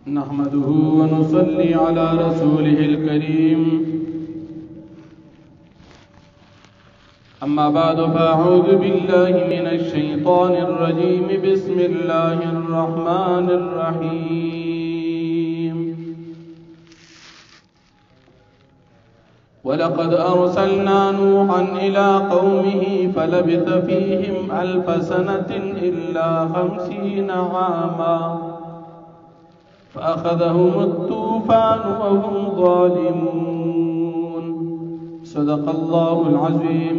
نحمده ونصلي على رسوله الكريم أما بعد فأعوذ بالله من الشيطان الرجيم بسم الله الرحمن الرحيم ولقد أرسلنا نوحا إلى قومه فلبث فيهم 1000 سنة إلا 50 عاما فأخذهم الطوفان وهم ظالمون صدق الله العظيم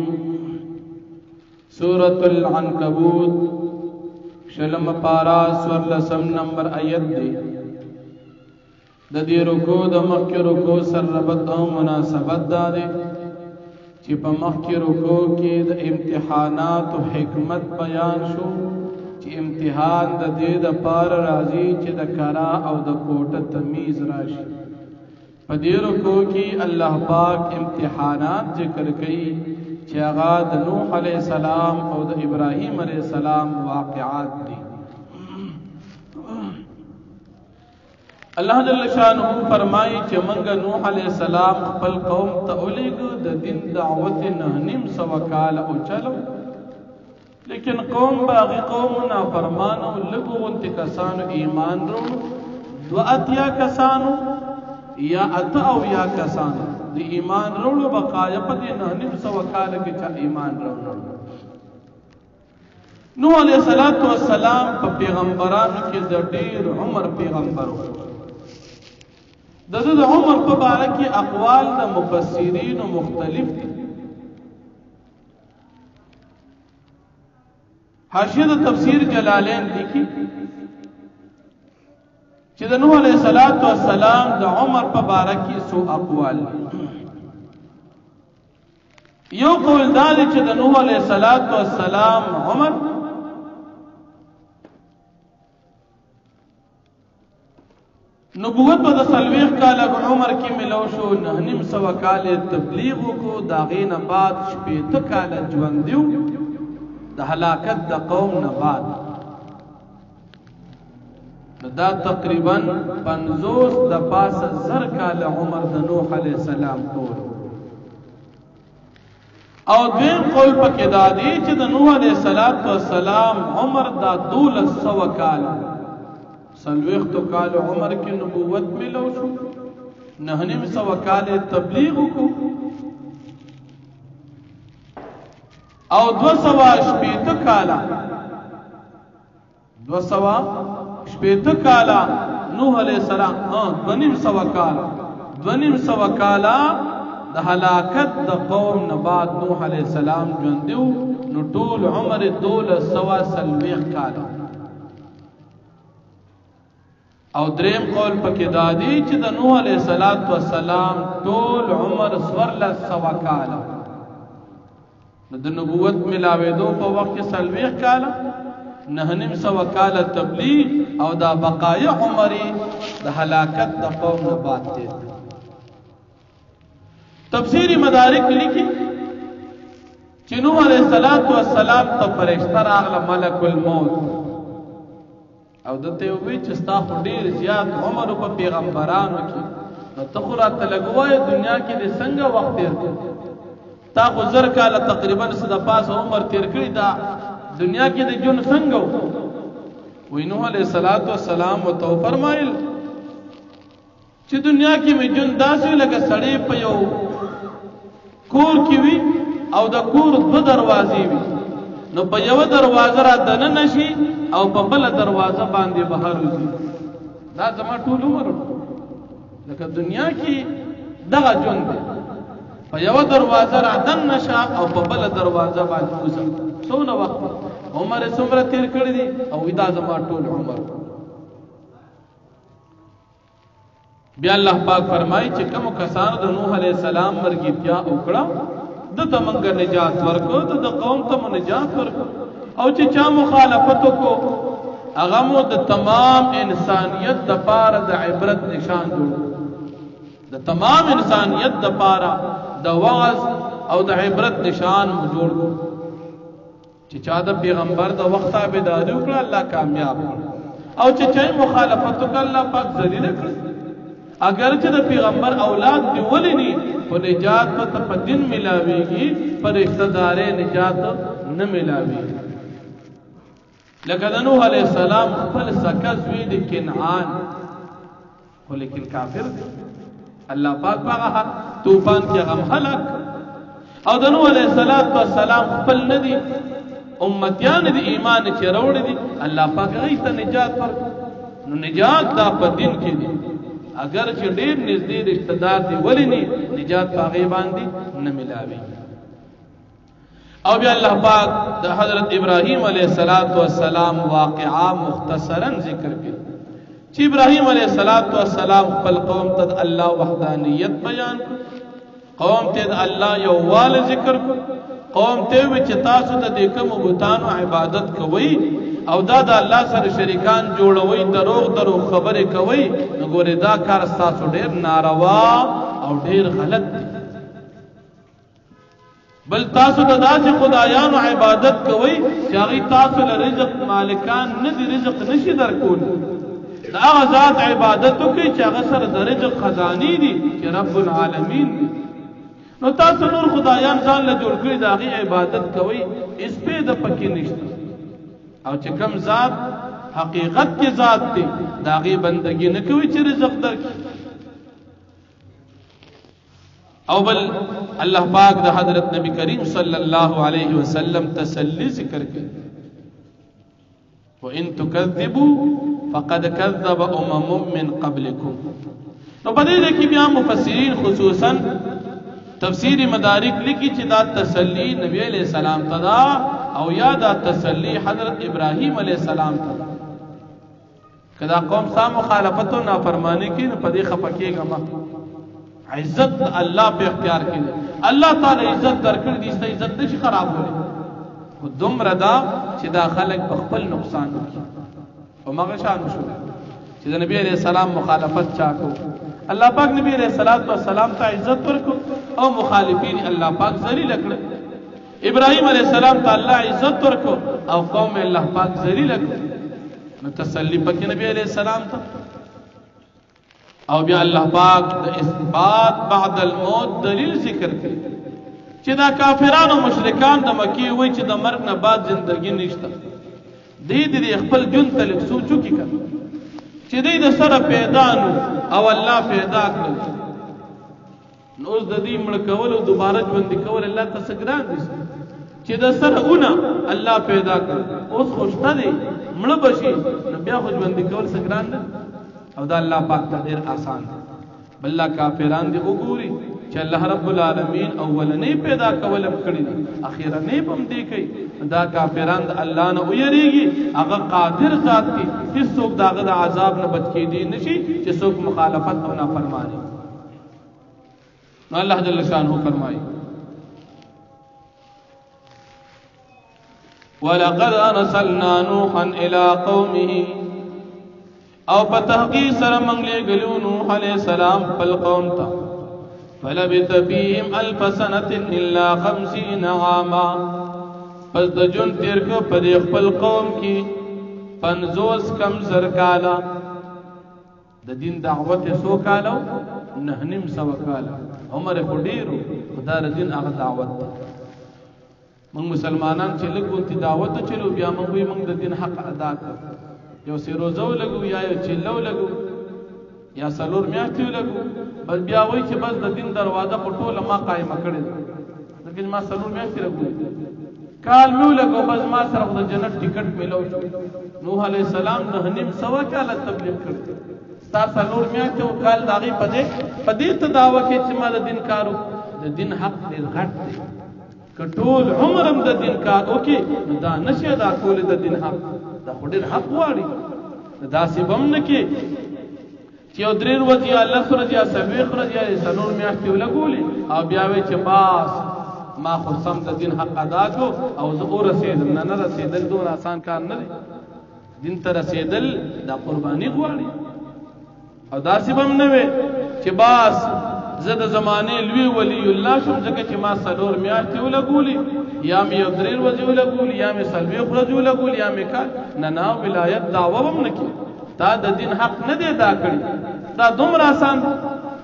سورة العنكبوت شلم پارا سورلسم نمبر آیت دی ددی رکو د مخی رکو سر ربط او مناسبت دادے چی پا مخی رکو کی د امتحانات و حکمت بیان شو چی امتحان د دې د پار راځي چې د کرا او د کوټه تمیز راشي په دې رکو کې الله پاک امتحانات ذکر کړي چې هغه د نوح علیه السلام او د ابراهیم علیه السلام واقعات دي الله جل شانه فرمایي چې موږ نوح علیه السلام خپل قوم ته ولېږو د دین دعوت نه نیم سو کال او چلو لیکن قوم باغی قوم نافرمانو لگو انتی کسانو ایمان رو دو اتیا کسانو یا اتاو یا کسانو دی ایمان رو بقایا پا دی نحنیم سوکال کی چا ایمان رو نوح علیہ السلام پا پیغمبرانو کی دیر عمر پیغمبرو دا عمر پا بارکی اقوال دا مفسرین و مختلف دی حاشیه د تفسیر جلالین لیکي چې د نوح علیه السلام د عمر په باره کې سو اقوال یو قول دا دی چې د نوح علیه السلام عمر نبوت په د 40 کاله عمر کې ملو شو 9.5 کاله تبلیغ کو داغې نه بعد 8 کاله ژوند دیو د هلاکت د قوم نه بعد دا تقریبا 50 د پاس زر کال عمر د نوح علیه السلام ټول او دین قول پکې دادی چې د نوح علیه السلام عمر دا 1200 کال 40 کال عمر کې نبوت ملو شو 9.5 کال تبلیغ کو او 280 کالا 280 کالا نوح علیہ السلام 2.5 کالا د هلاکت د قوم نه بعد نوح علیہ السلام ژوندیو نو ټول عمر 240 کالا او دریم قول پکې دادی چې د نوح علیہ السلام ټول عمر 1400 کالا د نبوت ملاوي دو په وخت کې 40 کاله 9.5 کاله تبلیغ او دا بقایا عمرې د هلاکت د قوم نه بعد دي تفسیری مدارک لیکي چې نوح علیه السلام ته فرشتہ راغله ملک الموت او دته وی چې ستا ډیر زیات عمر په پیغمبرانو کې نو ته خو راته لګوي دنیا کې د څنګه وخت تیر تا خو زر کاله تقریبا صد پاس عمر تیر کړی دا دنیا کې د جون څنګه وي نوح علیہ السلام تو فرمایل چې دنیا کې می جون داسې لکه سړی په یو کور کې وي او د کور دو دروازې وي نو په یو دروازه را دنه نشي او په بل دروازه باندې بهر وځي دا زما ټول عمر لکه دنیا کې دغه جون دی په یو دروازه را دن نشه او په بل دروازه باندې وځي څونه وخت عمر څومره تیر کړی دی او دا زما ټول عمر بیا الله پاک فرمایي چې کوم کسانو د نوح علیه السلام مرګتیا وکړه د تمنګ نجات ورکو د قوم ته نجات ورکو او چې چا مخالفت کو هغه مو د تمام انسانیت د پاره د عبرت نشان جوړ د تمام انسانیت د پاره د وعظ او د عبرت نشان مو جوړ چې چا د پیغمبر د وخت تابعداري وکړه الله کامیاب کړ او چې چای مخالفت وکړ الله پاک ذلیل کړ اگر چې د پیغمبر اولاد دی ولني په نجات په دین ملاويږي پر اقتدار نجات نه ملاويږي لکه د نوح علیہ السلام خپل سکه زوی د کنعان خو لیکن کافر دی الله پاک هغه طوفان کې غم هلاک او د نوح علیہ السلام خپل ندي امتیان دی ایمان چې راوړي دي الله پاک هغه ته نجات ورکړي نو نجات دا په دین کې دی اگر چې ډېر نږدې رشتہ دار دی ولې نه نجات پاغي باندې نه ملاوي او بیا الله پاک د حضرت ابراهیم علیه السلام واقعا مختصرا ذکر کړي چې ابراهیم علیه السلام خپل قوم ته الله وحدانیت بیان قوم ته الله یووال ذکر قوم ته چې تاسو د دې کوم بوتانو عبادت کوئ او دا د الله سره شریکان جوړوي دروغ خبره کوي نو ګوره دا کار تاسو ډیر ناروا او ډیر غلط دی بل تاسو د داسې خدایانو عبادت کوي چې هغه تاسو له رزق مالکان نه دي رزق نشي درکول دا هغه ذات عبادت کوي چې هغه سره د رزق خزاني دي چې رب العالمین دي نو تاسو نور خدایان ځان له جوړ کړی دا هغه عبادت کوي اس په د پکې نشته او چې کوم ذات حقیقت کې ذات دی دا هغه بندګي نه کوي چې رزق درکړي او بل الله پاک د حضرت نبی کریم صلی الله علیه وسلم تسلی ذکر کړي وان تكذبوا فقد كذب من قبلكم نو په دې کې بیا مفسرین خصوصا تفسیر مدارک لیکي چې دا تسلی نبی علیہ السلام تدا او یا دا تسلی حضرت ابراہیم علیہ السلام تدا کدا قوم سا مخالفت و نافرمانی کی نو پدې خپکیږي ما عزت الله په اختیار کې الله تعالی عزت درکړي دي ست عزت نشي خراب وي خو دومره دا چې دا خلک په خپل نقصان کوي او مغه شان شو چې د نبی علیہ السلام مخالفت چا کو الله پاک نبی علیہ السلام ته عزت ورکو او مخالفین الله پاک ذلیل کړ ابراہیم علیہ السلام ته الله عزت ورکو او قوم الله پاک ذلیل کړ نو تسلی پکې نبی علیہ السلام ته او بیا الله پاک د اثبات بعد الموت دلیل ذکر کړي چې دا کافرانو مشرکان د مکی وای چې د مرګ نه بعد ژوندۍ نشته دې خپل جون ته لږ سوچو کې کړ چې دې د سره پیدا نو او الله پیدا کړ نو اوس د دې مړ کول او دوباره ژوند کول الله ته ګران دي چې د سره اونه الله پیدا کړ اوس خوشته دي مړ بشي نو بیا خو ژوند کول ګران نه او دا الله پاک ته ډیر آسان دی بل کافران دي وګوري چې الله رب العالمین اولنې پیدا کولم کړی دي اخیرنې هم دی کوي دا کافران د الله نه ویریږي هغه قادر ذات دی چې څوک داغه د عذاب نه بچ کېدی نشي چې څوک مخالفت او نافرمانی نو الله جل شانه فرمایي ولقد ارسلنا نوحا الى قومه او په تحقیق سره موږ لګلو نوح علیہ السلام خپل قوم ته فلبث فيهم 1000 سنه الا 50 عاما پس د جون تیر کو په خپل قوم کې 50 کم زر کالا د دین دعوت سو کالو 9.5 کالا عمر خډیرو خدای د دین هغه دعوت موږ مسلمانان چې لګونتي دعوت چلو بیا موږ د دین حق ادا کړو یو سیروزو لګو یا یو چلو لګو یا سلور میاشتې لګو بس بیا وای چې بس د دین دروازه په ټوله ما قائم کړی لیکن ما سلور میاشتې لګو کال مو لګو بس ما سره د جنت ټیکټ ملو نوح علیہ السلام 9.5 کاله تبلیغ کړ ستا سلور میاشتې او کال داغي پدې ته داوا کې چې ما د دین کارو د دین حق دې غټ دی کټول عمرم د دین کار وکي دا نشه دا کول د دین حق دا خډیر حق واړي دا سبم نه کې چې او درې ورځې الله سره یا سبې خرج یا سنور میاشتې ولګولې او بیا وې چې باس ما خو سم د دین حق ادا کو او زه ورسېدل نه رسېدل دوه آسان کار نه دی دین ته رسېدل دا قرباني غواړي او دا سبم نه وې چې باس زه د زمانه لوی ولی الله شم ځکه چې ما سلور میاشتې ولګولې یا مې یو درې ورځې ولګولې یا مې سلوي ورځې ولګولې یا مې کار نه ولایت دعوه هم نه کې تا د دین حق نه دی دا کړی دا دومره آسان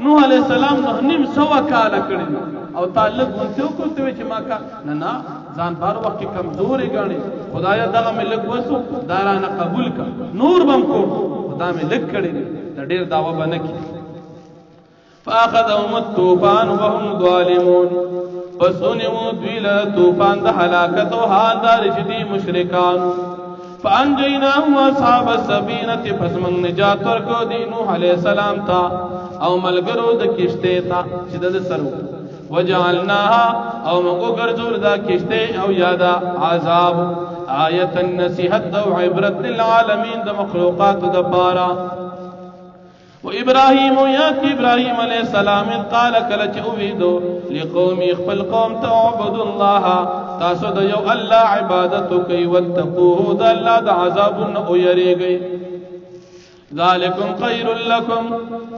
نوح علیہ السلام 900 کاله کړی او تعلق غونته وکړو چې ما کا نه ځان بار وخت کمزورې غاڼي خدایا دغه ملک وسو دارانه قبول کا نور بم کو خدا مې لک کړی دا ډیر داوا بنکې فاخذهم الطوفان وهم ظالمون فسنوا دویل طوفان د هلاکت او حال دار شدي مشرکان فانجيناه واصحاب السفينه فسمن نجات ورکو دی نوح علیہ السلام تا او ملګرو د کشته تا چې د سرو وجعلناها او موږ ګرځول دا کشته او یادا عذاب آیه النصیحت او عبرت للعالمین د مخلوقات د پارا و ابراهیم یا کی ابراهیم علیہ السلام قال کلچ اویدو لقوم خپل قوم تعبد الله تاسو د یو الله عبادت کوي وتقوه د الله د عذاب او یریږي ذالکم خیر لکم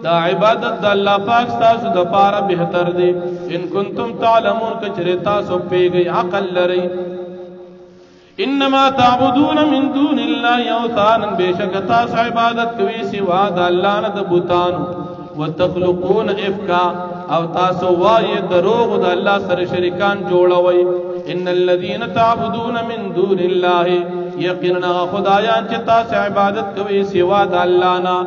دا عبادت د الله پاک تاسو د پاره بهتر دی ان کنتم تعلمون کچره تاسو پیږي عقل لري انما تعبدون من دون الله اوثانا بشک تاسو عبادت کوي سوا د الله نه د بوتان وتخلقون افکا او تاسو وای دروغ د الله سره شریکان جوړوي ان الذين تعبدون من دون الله یقینا خدایان چې تاسو عبادت کوي سوا د الله نه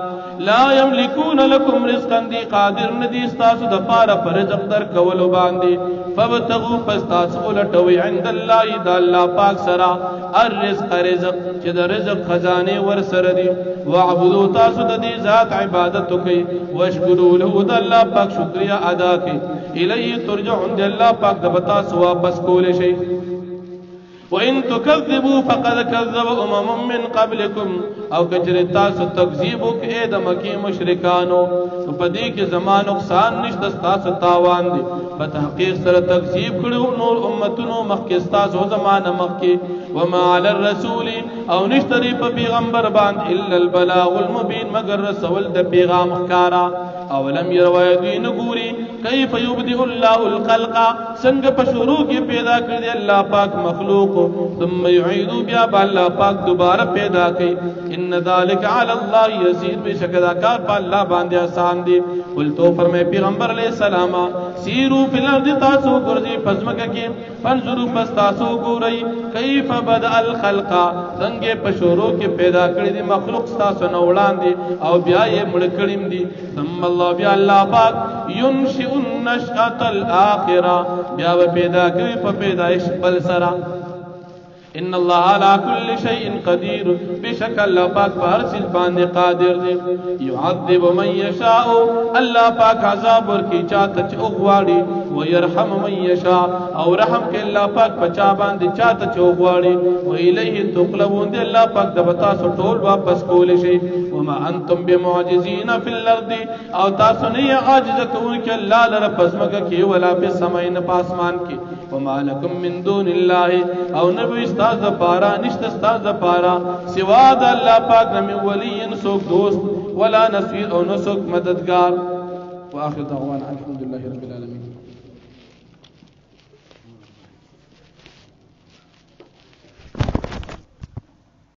لا یملکون لكم رزقا دی قادر ندی تاسو د پاره پر رزق در کول باندې فبتغوا فاستاسو لټوي عند الله د الله پاک سره الرزق رزق چې د رزق خزانه ور سره دي واعبدوا تاسو د دې ذات عبادت کوي واشکروا له د الله پاک شکریا ادا کوي الیه ترجعون د الله پاک د بتا سو واپس کول شي وَإِن تُكَذِّبُوا فَقَدْ كَذَّبَ أُمَمٌ مِّن قَبْلِكُمْ او کچره تاسو تکذیب وکړئ د مکی مشرکانو په دې کې زمان نقصان نشته تاسو تاوان دي په تحقیق سره تکذیب کړو نور امتونو مخکې تاسو زمانه مخکې وما علی الرسول او نشتری په پیغمبر باندې الا البلاغ المبین مگر رسول د پیغام ښکارا او لم يروي نګوري کیف یبدئ الله الخلق څنګه په شروع کې پیدا کړی الله پاک مخلوق ثم يعيد بیا الله پاک دوباره پیدا کوي ان ذلك على الله يسير بشکدا کار په الله باندې آسان دي قل تو فرمای پیغمبر علیہ السلام سیرو فی الارض تاسو ګرځي پزمکه کې فانظروا پس تاسو ګورئ کیف بدا الخلق څنګه په شروع کې پیدا کړی دي مخلوق تاسو نه وړاندې او بیا یې مړ کړیم دي ثم الله بیا الله پاک ينشئ النشأة الاخره بیا پیدا کوي په پیدائش بل سره ان الله على كل شيء قدير بشك الله پاک پر سل باندې قادر دی يعذب من يشاء الله پاک عذاب ورکی چاته چوغواړي ويرحم من يشاء او رحم کې الله پاک پچا باندې چاته چوغواړي وإليه تقلبون دی الله پاک د بتا سو ټول واپس کول شي وما انتم بمعجزين في الارض او تاسو نه عاجز کوونکې الله لره پسمګه کې ولا په سماین پاسمان کې وما لكم من دون الله او نبي استاذ پارا نشت استاذ پارا سوا د الله پاک نمی ولی نسوک دوست ولا نصير او نسوک مددگار واخر دعوانا الحمد لله رب العالمين